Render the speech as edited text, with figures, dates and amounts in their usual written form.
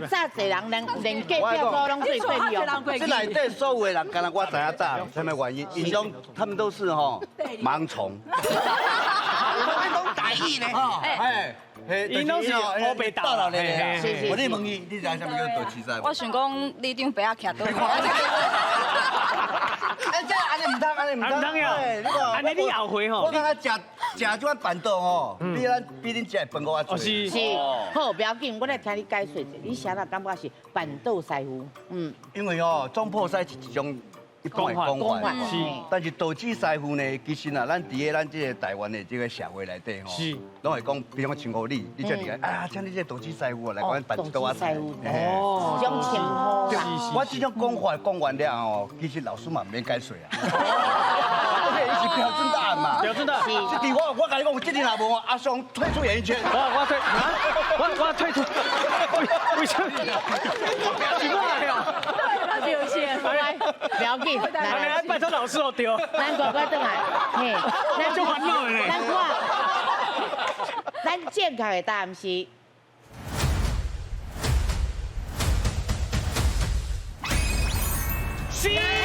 较早侪人连计票数拢最贵哦。这内底所有的人，敢若我知影早，什么原因？因拢他们都是盲从。讲大意呢？因拢是乌白道啦。我你问伊，你知影什么叫倒市赛？我想讲，你张白啊徛倒。这安尼唔通，安尼唔通呀！安尼你后悔吼？我感觉食这款板豆比恁食的饭我多。是，好，不要紧，我来听你解说者，你啥啦感觉是板豆师傅？因为总破塞是一种。一般的讲法，是，但是道子师傅呢，其实啊，咱这个台湾的这个社会内底是，拢会讲，比方讲称呼你这里啊，像你这道子师傅来讲办一道菜，哦，这种称呼啦。我这种讲法讲完了其实老师嘛唔免解说啊。而且伊是标准答案嘛，标准答案。这题我跟你讲，我这题若无阿双退出演艺圈。我退出，为什么？奇怪呀！表现，来，不要紧，来拜托老师哦，对。咱乖乖转来，嘿，咱就烦恼嘞。咱正确的答案是。是。